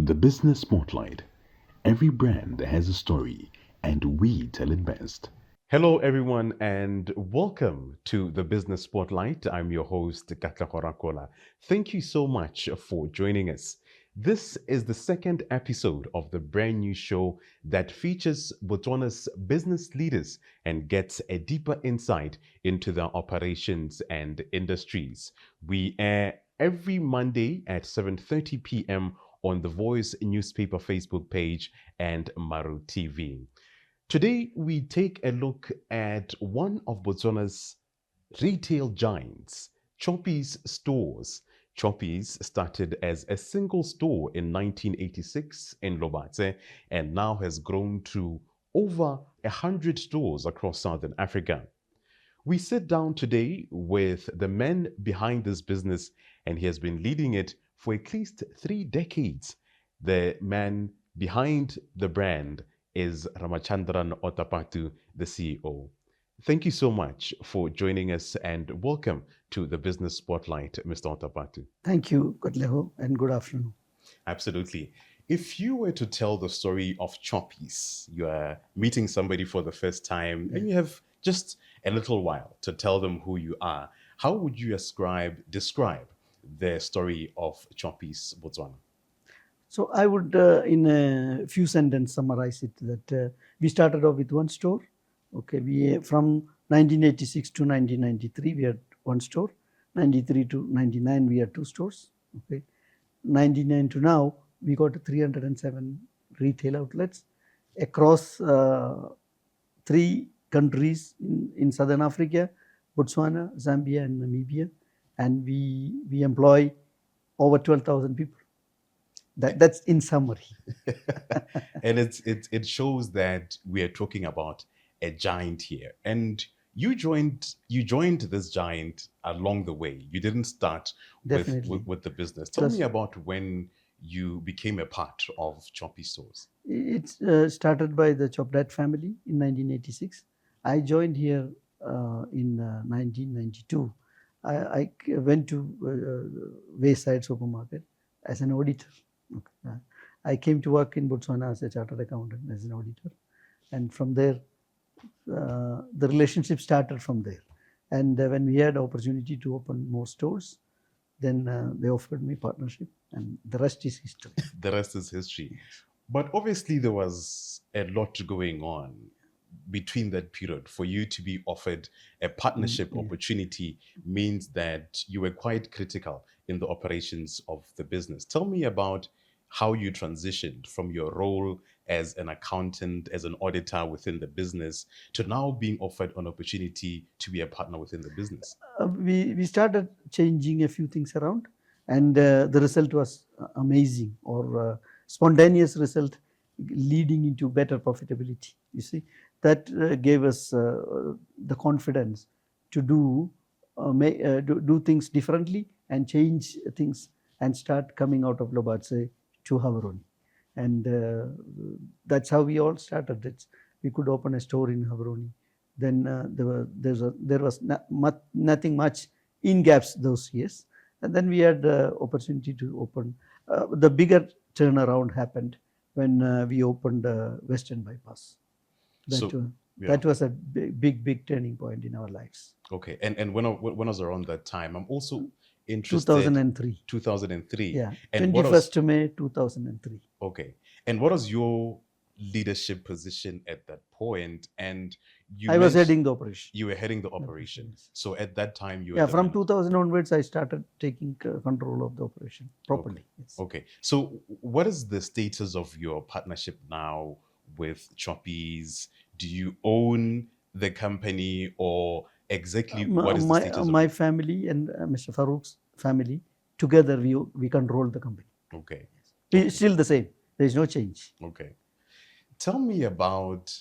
The Business Spotlight. Every brand has a story, and we tell it best. Hello, everyone, and welcome to the Business Spotlight. I'm your host, Katla Korakola. Thank you so much for joining us. This is the second episode of the brand new show that features Botswana's business leaders and gets a deeper insight into their operations and industries. We air every Monday at 7:30 p.m. on the Voice newspaper Facebook page and Maru TV. Today, we take a look at one of Botswana's retail giants, Choppies stores. Choppies started as a single store in 1986 in Lobatse and now has grown to over 100 stores across Southern Africa. We sit down today with the man behind this business, and he has been leading it for at least 3 decades. The man behind the brand is Ramachandran Ottapathu, the CEO. Thank you so much for joining us and welcome to the Business Spotlight, Mr. Ottapathu. Thank you, Kotleho, and good afternoon. Absolutely. If you were to tell the story of Choppies, you are meeting somebody for the first time and you have just a little while to tell them who you are, how would you describe the story of Choppies Botswana? So I would, in a few sentences, summarize it that we started off with one store. Okay, we from 1986 to 1993 we had one store. 93 to 99 we had two stores. Okay, 99 to now we got 307 retail outlets across three countries in Southern Africa, Botswana, Zambia, and Namibia, and we employ over 12,000 people. That's in summary. And it shows that we are talking about a giant here. And you joined this giant along the way. You didn't start with the business. Tell me about when you became a part of Choppy Stores. It started by the Chopdad family in 1986. I joined here in 1992. I went to Wayside Supermarket as an auditor. Okay. I came to work in Botswana as a chartered accountant, as an auditor. And from there, the relationship started from there. And when we had opportunity to open more stores, then they offered me partnership, and the rest is history. The rest is history. But obviously there was a lot going on between that period. For you to be offered a partnership opportunity means that you were quite critical in the operations of the business. Tell me about how you transitioned from your role as an accountant, as an auditor within the business, to now being offered an opportunity to be a partner within the business. We started changing a few things around, and the result was amazing, or spontaneous result leading into better profitability. You see, that gave us the confidence to do things differently and change things and start coming out of Lobatse to Havaroni. And that's how we all started. We could open a store in Havaroni. Then there was nothing much in gaps those years. And then we had the opportunity to open. The bigger turnaround happened when we opened Western Bypass. That was a big turning point in our lives. Okay, and when I was around that time, I'm also interested. 2003. 2003. Yeah, and 21st May 2003. Okay, and what was your leadership position at that point? And I was heading the operation. You were heading the operation. So at that time you were... Yeah, from 2000 onwards I started taking control of the operation properly. Okay. Yes. Okay, so what is the status of your partnership now with Choppies? Do you own the company, or exactly what is the status my family and Mr. Farouk's family together we control the company. Okay. It's still the same. There is no change. Okay. Tell me about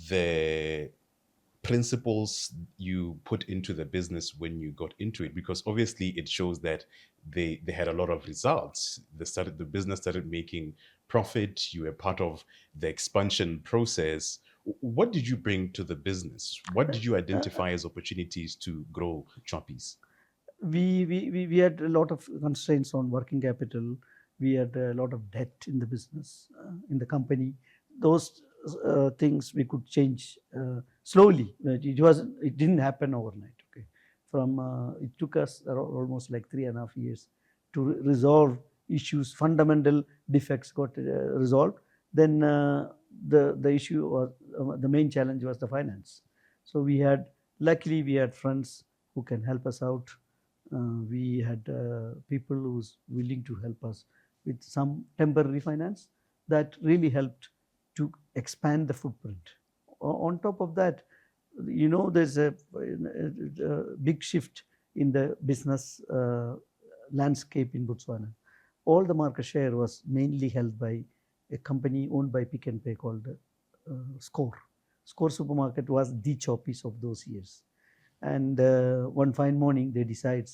the principles you put into the business when you got into it, because obviously it shows that they had a lot of results. The business started making profit. You were part of the expansion process. What did you bring to the business? What did you identify as opportunities to grow Choppies? We had a lot of constraints on working capital. We had a lot of debt in the business, in the company. Those things we could change slowly. It didn't happen overnight. Okay, it took us almost like 3.5 years to resolve issues. Fundamental defects got resolved. Then the issue was the main challenge was the finance. So luckily we had friends who can help us out. We had people who was willing to help us with some temporary finance that really helped to expand the footprint. On top of that, there's a big shift in the business landscape in Botswana. All the market share was mainly held by a company owned by Pick n Pay called Score. Score Supermarket was the Choppies of those years. And one fine morning, they decide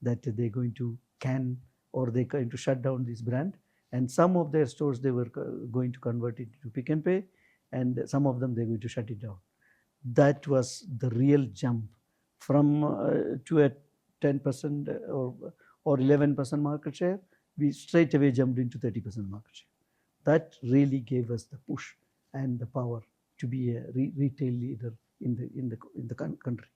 that they're going to can or they're going to shut down this brand. And some of their stores, they were going to convert it to Pick n Pay, and some of them, they're going to shut it down. That was the real jump from to a 10% or 11% market share. We straight away jumped into 30% market share. That really gave us the push and the power to be a retail leader in the country.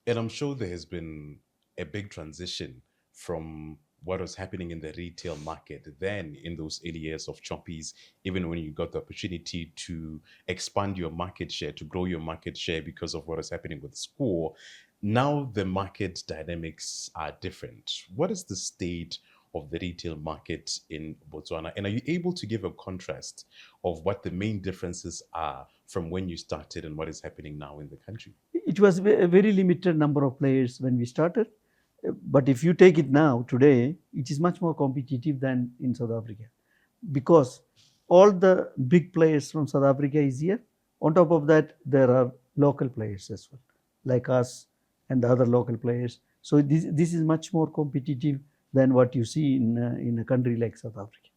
And I'm sure there has been a big transition from what was happening in the retail market then in those early years of Choppies, even when you got the opportunity to expand your market share, to grow your market share because of what was happening with Score. Now the market dynamics are different. What is the state of the retail market in Botswana? And are you able to give a contrast of what the main differences are from when you started and what is happening now in the country? It was a very limited number of players when we started. But if you take it now, today, it is much more competitive than in South Africa, because all the big players from South Africa is here. On top of that, there are local players as well, like us and the other local players. So this is much more competitive than what you see in a country like South Africa.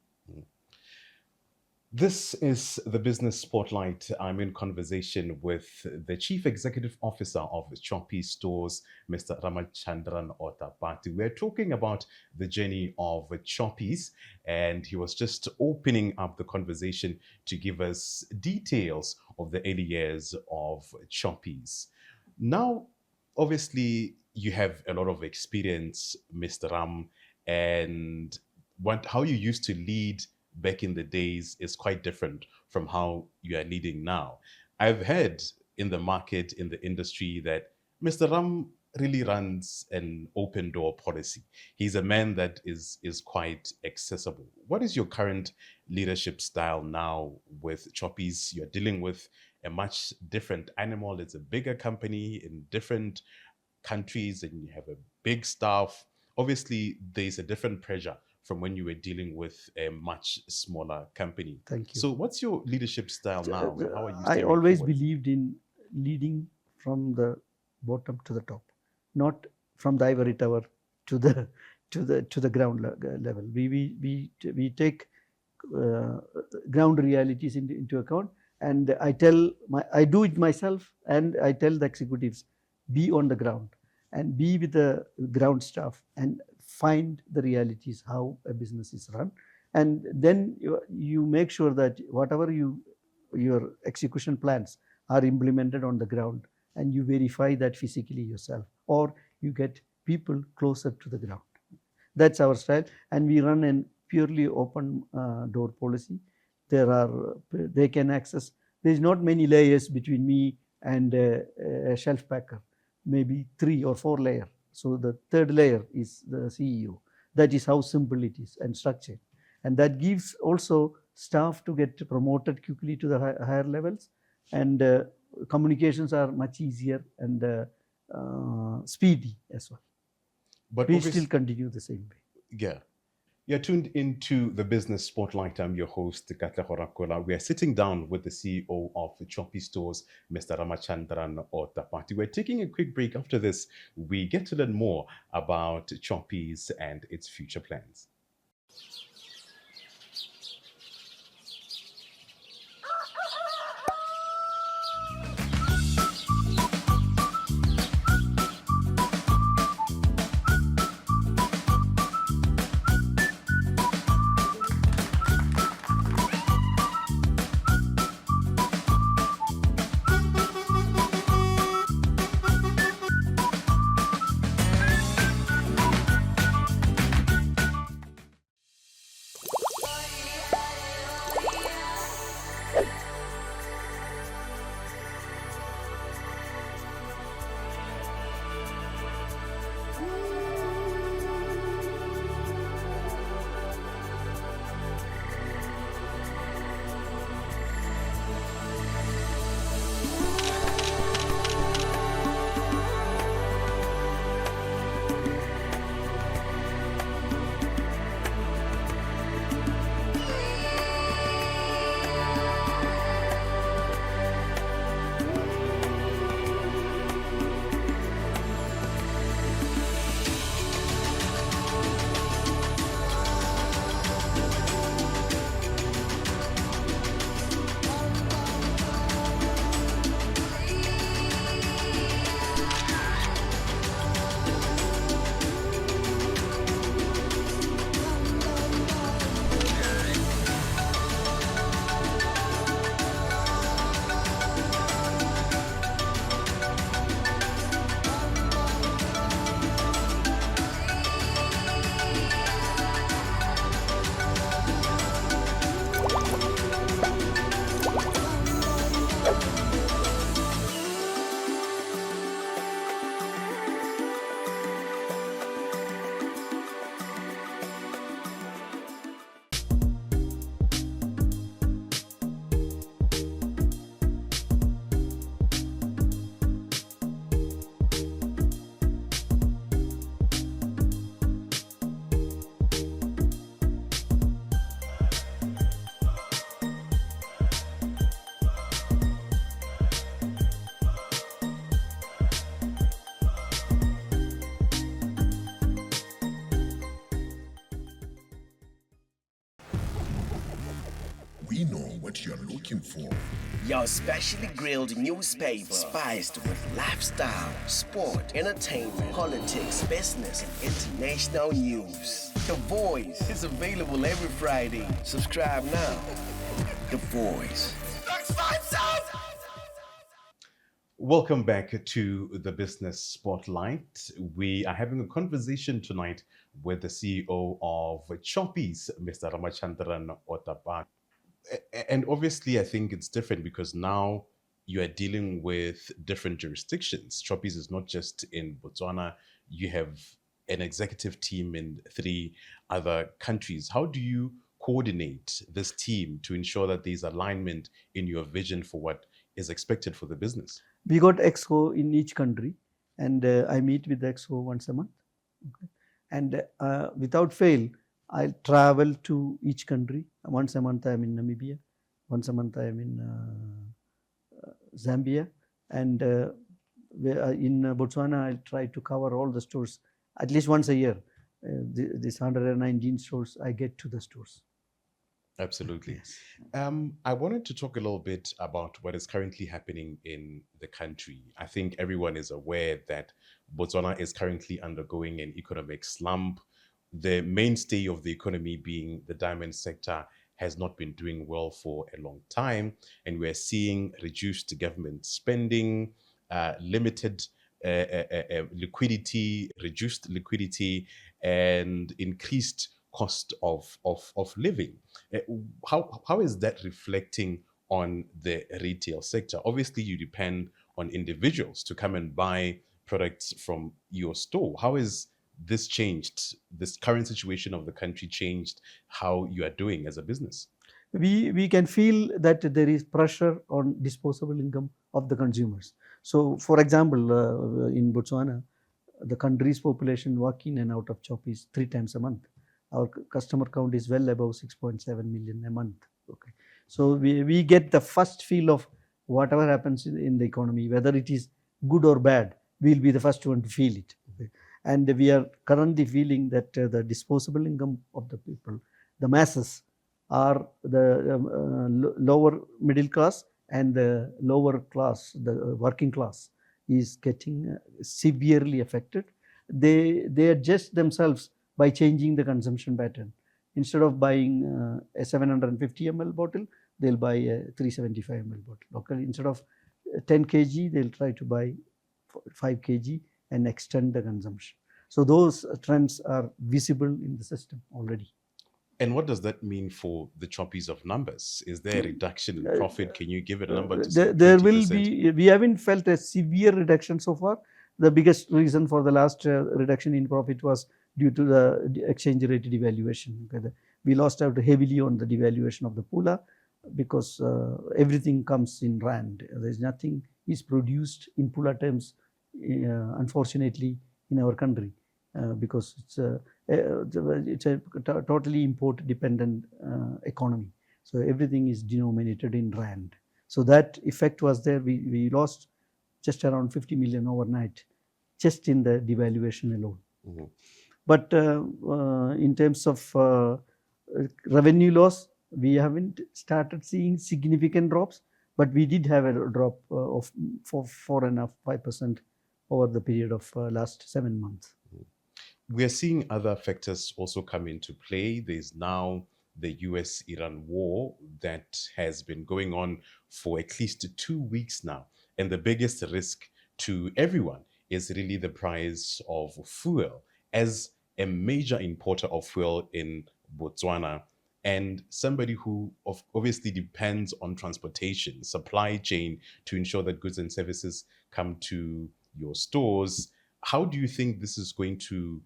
This is the Business Spotlight. I'm in conversation with the Chief Executive Officer of Choppies Stores, Mr. Ramachandran Ottapathu. We're talking about the journey of Choppies, and he was just opening up the conversation to give us details of the early years of Choppies. Now, obviously, you have a lot of experience, Mr. Ram, and how you used to lead back in the days is quite different from how you are leading now. I've heard in the market, in the industry, that Mr. Ram really runs an open door policy. He's a man that is quite accessible. What is your current leadership style now with Choppies? You're dealing with a much different animal. It's a bigger company in different countries and you have a big staff. Obviously, there's a different pressure from when you were dealing with a much smaller company. Thank you. So what's your leadership style now? How are you I always believed in leading from the bottom to the top, not from the ivory tower to the ground level. We take ground realities into account, and I do it myself, and I tell the executives, be on the ground and be with the ground staff and find the realities how a business is run, and then you make sure that whatever your execution plans are implemented on the ground, and you verify that physically yourself, or you get people closer to the ground. That's our style, and we run a purely open door policy. They can access. There's not many layers between me and a shelf packer, maybe 3 or 4 layers. So the third layer is the CEO. That is how simple it is and structured. And that gives also staff to get promoted quickly to the higher levels. And communications are much easier and speedy as well. But we still continue the same way. Yeah. You're tuned into the Business Spotlight. I'm your host, Katlego Rakola. We are sitting down with the CEO of Choppies Stores, Mr. Ramachandran Ottapathu. We're taking a quick break. After this, we get to learn more about Choppies and its future plans. we know what you're looking for. Your specially grilled newspaper, spiced with lifestyle, sport, entertainment, politics, business, and international news. The Voice is available every Friday. Subscribe now. The Voice. Welcome back to the Business Spotlight. We are having a conversation tonight with the CEO of Choppies, Mr. Ramachandran Ottapathu. And obviously, I think it's different because now you are dealing with different jurisdictions. Choppies is not just in Botswana. You have an executive team in 3 other countries. How do you coordinate this team to ensure that there's alignment in your vision for what is expected for the business? We got EXCO in each country, and I meet with the EXCO once a month. Okay. And without fail, I travel to each country. Once a month I am in Namibia, once a month I am in Zambia, and in Botswana I try to cover all the stores at least once a year. This 119 stores, I get to the stores. Absolutely. Yes. I wanted to talk a little bit about what is currently happening in the country. I think everyone is aware that Botswana is currently undergoing an economic slump. The mainstay of the economy being the diamond sector has not been doing well for a long time. And we're seeing reduced government spending, limited liquidity, reduced liquidity, and increased cost of living. How is that reflecting on the retail sector? Obviously, you depend on individuals to come and buy products from your store. How is this changed, this current situation of the country changed how you are doing as a business? We can feel that there is pressure on disposable income of the consumers. So, for example, in Botswana, the country's population walk in and out of Choppies 3 times a month. Our customer count is well above 6.7 million a month. Okay, so we get the first feel of whatever happens in the economy, whether it is good or bad. We'll be the first one to feel it. Okay. And we are currently feeling that the disposable income of the people, the masses, are the lower middle class and the lower class, the working class, is getting severely affected. They adjust themselves by changing the consumption pattern. Instead of buying a 750 ml bottle, they'll buy a 375 ml bottle. Okay. Instead of 10 kg, they'll try to buy 5 kg and extend the consumption. So those trends are visible in the system already. And what does that mean for the Choppies of numbers? Is there a reduction in profit? Can you give it a number to say there 20%? will be, we haven't felt a severe reduction so far. The biggest reason for the last reduction in profit was due to the exchange rate devaluation. Okay. We lost out heavily on the devaluation of the Pula because everything comes in rand. There's nothing is produced in Pula terms, unfortunately, in our country because it's a totally import dependent economy. So everything is denominated in rand. So that effect was there. We lost just around 50 million overnight just in the devaluation alone. Mm-hmm. But in terms of revenue loss, we haven't started seeing significant drops, but we did have a drop of 4.5% over the period of last 7 months. We are seeing other factors also come into play. There's now the US-Iran war that has been going on for at least 2 weeks now. And the biggest risk to everyone is really the price of fuel. As a major importer of fuel in Botswana and somebody who obviously depends on transportation, supply chain to ensure that goods and services come to your stores, how do you think this is going to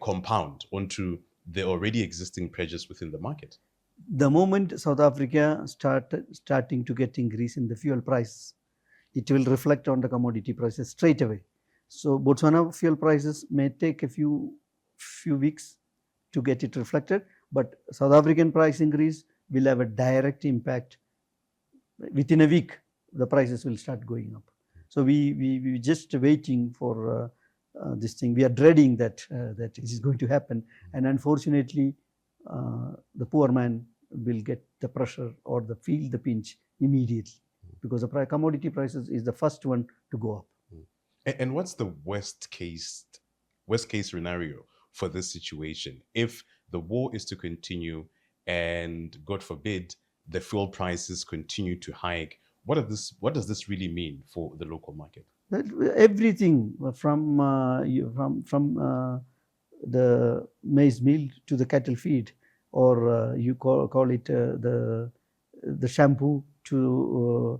compound onto the already existing pressures within the market? The moment South Africa starting to get increase in the fuel price, it will reflect on the commodity prices straight away. So Botswana fuel prices may take a few weeks to get it reflected, but South African price increase will have a direct impact. Within a week, the prices will start going up. So we just waiting for this thing. We are dreading that it is going to happen, and unfortunately, the poor man will get the pressure or feel the pinch immediately, because the commodity prices is the first one to go up. And what's the worst case scenario for this situation if the war is to continue and, God forbid, the fuel prices continue to hike? What does this really mean for the local market? Everything from the maize meal to the cattle feed, or you call it the shampoo to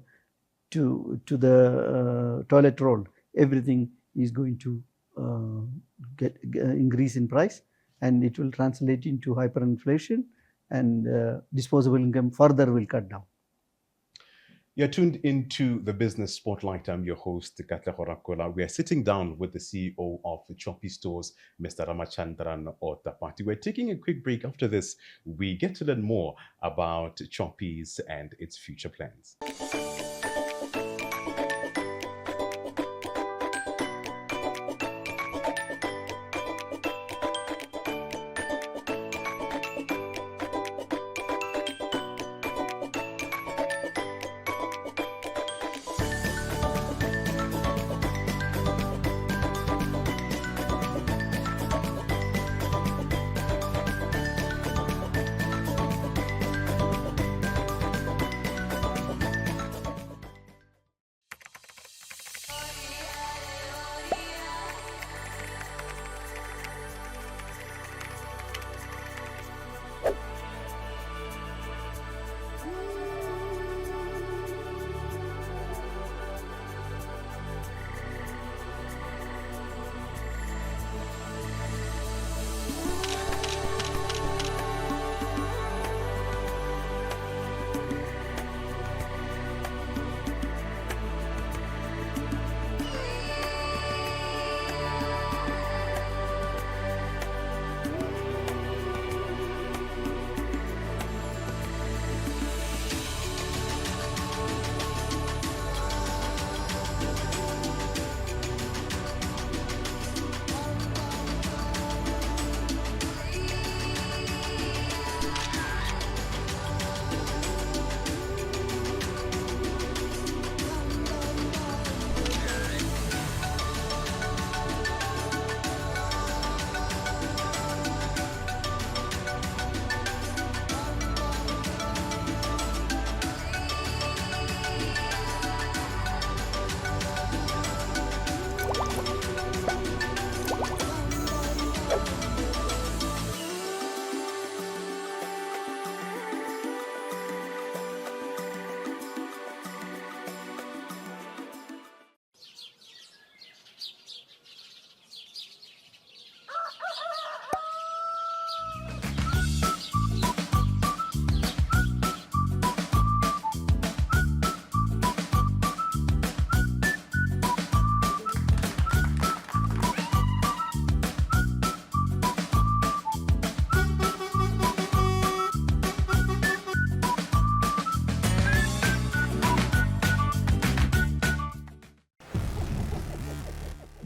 the toilet roll. Everything is going to get increase in price, and it will translate into hyperinflation, and disposable income further will cut down. You're tuned into the Business Spotlight. I'm your host, Katle Horakola. We are sitting down with the CEO of the Choppies stores, Mr. Ramachandran Ottapathu. We're taking a quick break. After this, we get to learn more about Choppies and its future plans.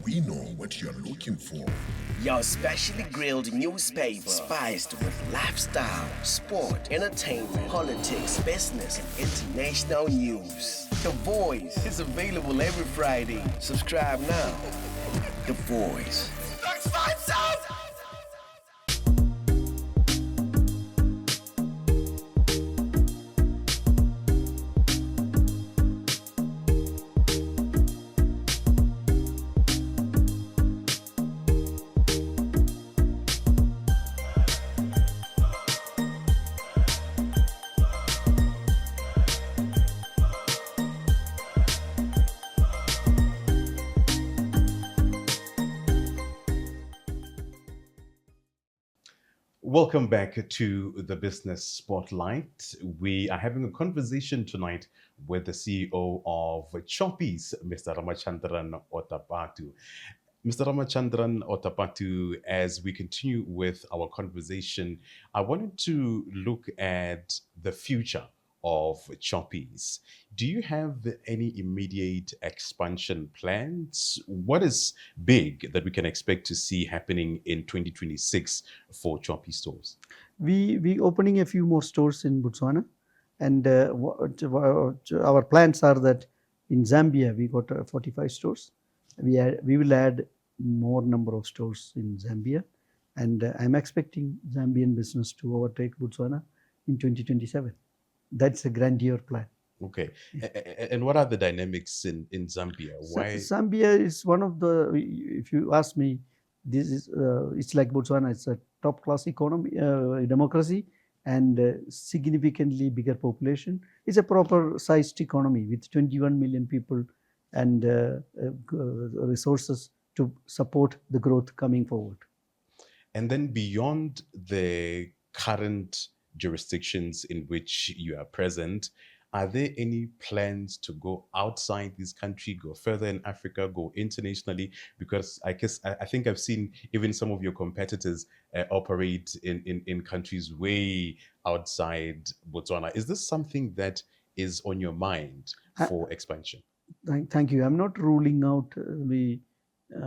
We know what you're looking for. Your specially grilled newspaper, spiced with lifestyle, sport, entertainment, politics, business, and international news. The Voice is available every Friday. Subscribe now. The Voice. Let's find some! Welcome back to the Business Spotlight. We are having a conversation tonight with the CEO of Choppies, Mr. Ramachandran Ottapathu. Mr. Ramachandran Ottapathu, as we continue with our conversation, I wanted to look at the future of Choppies. Do you have any immediate expansion plans? What is big that we can expect to see happening in 2026 for Choppies stores? We opening a few more stores in Botswana, and our plans are that in Zambia we got 45 stores. We will add more number of stores in Zambia, and I'm expecting Zambian business to overtake Botswana in 2027. That's a grandeur plan. Okay. And what are the dynamics in Zambia? Why? Zambia is one of the, if you ask me, this is it's like Botswana. It's a top class economy, democracy, and significantly bigger population. It's a proper sized economy with 21 million people and resources to support the growth coming forward. And then beyond the current jurisdictions in which you are present, are there any plans to go outside this country, go further in Africa, go internationally? Because I think I've seen even some of your competitors operate in countries way outside Botswana. Is this something that is on your mind for expansion? Thank you. I'm not ruling out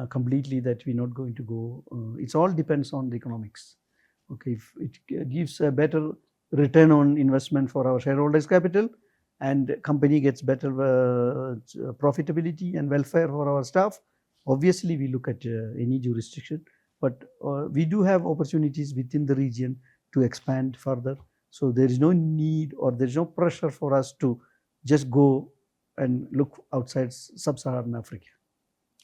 completely that we're not going to go. It all depends on the economics. Okay, if it gives a better return on investment for our shareholders' capital, and company gets better profitability and welfare for our staff, obviously we look at any jurisdiction. But we do have opportunities within the region to expand further. So there is no need or there is no pressure for us to just go and look outside sub-Saharan Africa.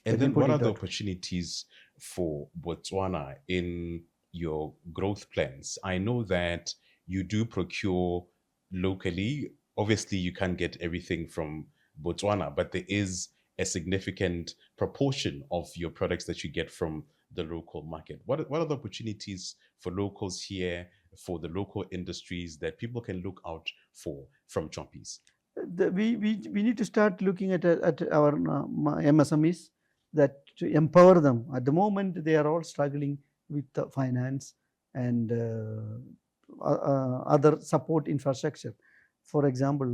And then what are the opportunities for Botswana in your growth plans? I know that you do procure locally. Obviously, you can't get everything from Botswana, but there is a significant proportion of your products that you get from the local market. What are the opportunities for locals here, for the local industries that people can look out for from Choppies? We need to start looking at our MSMEs, that to empower them. At the moment, they are all struggling with finance and other support infrastructure. For example,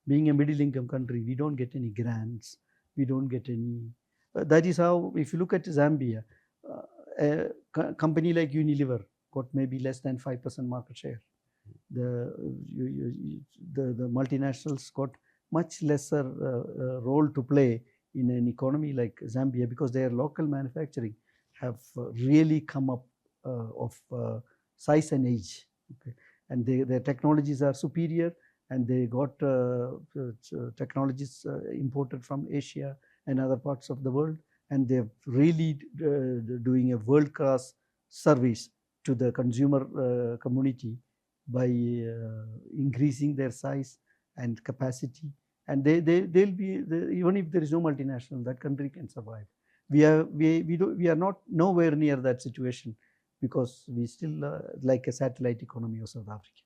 being a middle income country, we don't get any grants, we don't get any. That is how, if you look at Zambia, a company like Unilever got maybe less than 5% market share. The multinationals got much lesser role to play in an economy like Zambia, because their local manufacturing have really come up of size and age. Okay. And their technologies are superior, and they got technologies imported from Asia and other parts of the world, and they're really doing a world-class service to the consumer community by increasing their size and capacity. And they'll be, even if there is no multinational, that country can survive. We are not nowhere near that situation, because we still like a satellite economy of South Africa.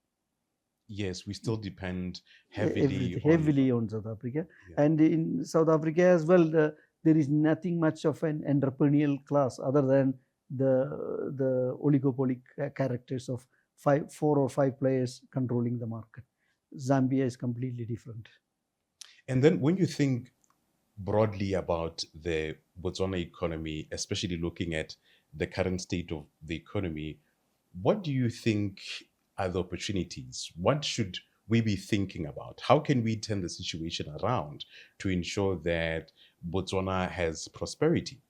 Yes, we still depend heavily on South Africa. Yeah. And in South Africa as well, there is nothing much of an entrepreneurial class other than the oligopoly characters of 4 or 5 players controlling the market. Zambia is completely different. And then when you think broadly about the Botswana economy, especially looking at the current state of the economy, what do you think are the opportunities? What should we be thinking about? How can we turn the situation around to ensure that Botswana has prosperity?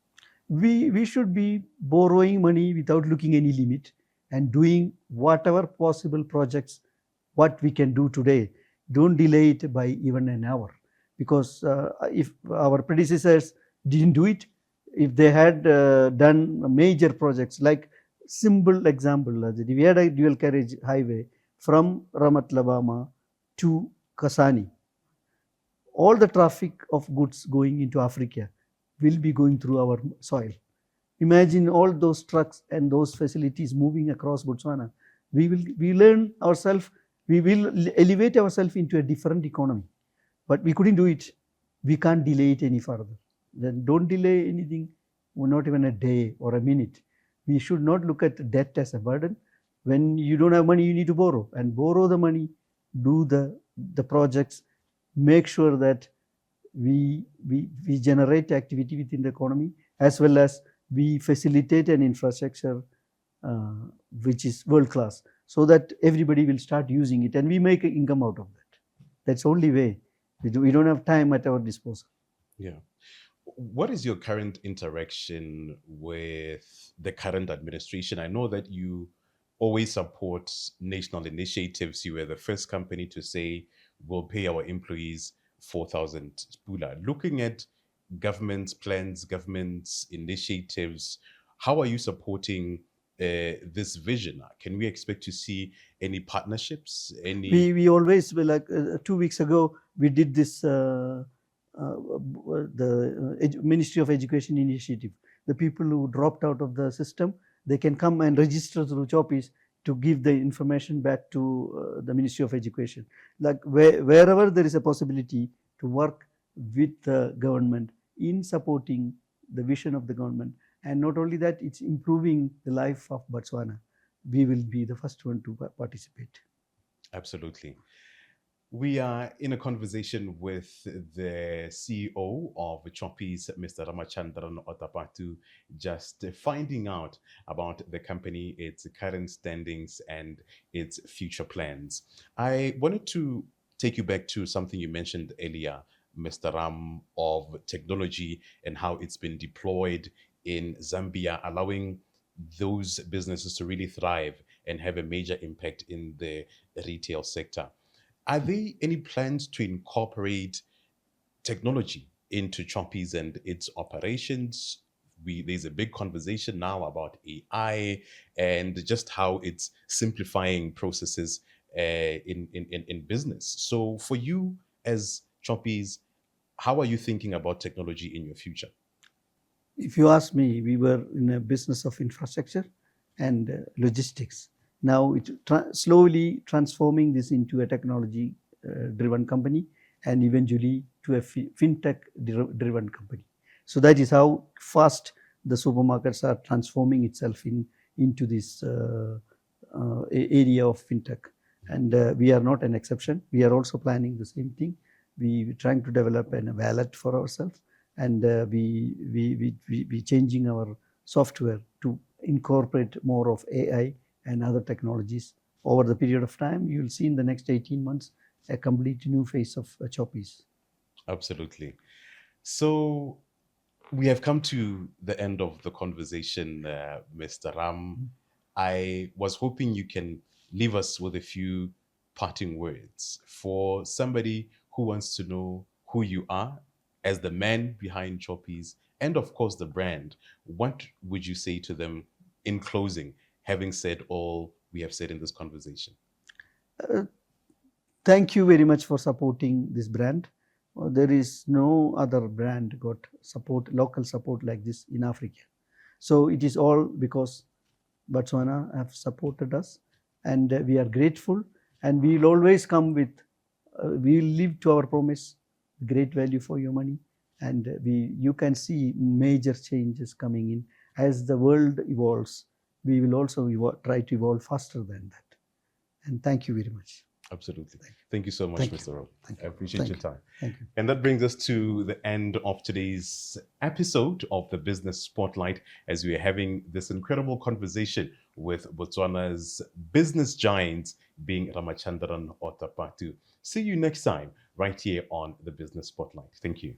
We should be borrowing money without looking any limit and doing whatever possible projects what we can do today. Don't delay it by even an hour, because if our predecessors didn't do it, if they had done major projects, like simple example, we had a dual carriage highway from Ramatlabama to Kasani. All the traffic of goods going into Africa will be going through our soil. Imagine all those trucks and those facilities moving across Botswana. We learn ourselves, we will elevate ourselves into a different economy. But we couldn't do it. We can't delay it any further. Then don't delay anything, not even a day or a minute. We should not look at debt as a burden. When you don't have money, you need to borrow. And borrow the money, do the projects, make sure that we generate activity within the economy, as well as we facilitate an infrastructure uh, which is world class, so that everybody will start using it and we make an income out of that. That's the only way. We don't have time at our disposal. Yeah. What is your current interaction with the current administration? I know that you always support national initiatives. You were the first company to say we'll pay our employees 4,000 pula. Looking at government's plans, government's initiatives, how are you supporting this vision? Can we expect to see any partnerships? We always, like 2 weeks ago, we did this Ministry of Education initiative. The people who dropped out of the system, they can come and register through Choppies to give the information back to the Ministry of Education. Like wherever there is a possibility to work with the government in supporting the vision of the government, and not only that, it's improving the life of Botswana, we will be the first one to participate. Absolutely. We are in a conversation with the CEO of Choppies, Mr. Ramachandran Ottapathu, just finding out about the company, its current standings, and its future plans. I wanted to take you back to something you mentioned earlier, Mr. Ram, of technology and how it's been deployed in Zambia, allowing those businesses to really thrive and have a major impact in the retail sector. Are there any plans to incorporate technology into Choppies and its operations? There's a big conversation now about AI and just how it's simplifying processes in business. So for you as Choppies, how are you thinking about technology in your future? If you ask me, we were in a business of infrastructure and logistics. Now it's slowly transforming this into a technology driven company and eventually to a fintech driven company. So that is how fast the supermarkets are transforming itself into this area of fintech. And we are not an exception. We are also planning the same thing. We are trying to develop a wallet for ourselves, and we changing our software to incorporate more of AI and other technologies. Over the period of time, you will see in the next 18 months a complete new face of Choppies. Absolutely. So we have come to the end of the conversation, Mr. Ram. I was hoping you can leave us with a few parting words for somebody who wants to know who you are as the man behind Choppies and, of course, the brand. What would you say to them in closing, having said all we have said in this conversation? Thank you very much for supporting this brand. There is no other brand got support, local support like this in Africa. So it is all because Botswana have supported us, and we are grateful, and we will always come with, we will live to our promise, great value for your money, and you can see major changes coming in. As the world evolves, we will also try to evolve faster than that. And thank you very much. Absolutely. Thank you so much, Mr. Rowe. I appreciate your time. Thank you. And that brings us to the end of today's episode of the Business Spotlight, as we are having this incredible conversation with Botswana's business giants, being Ramachandran Ottapathu. See you next time, right here on the Business Spotlight. Thank you.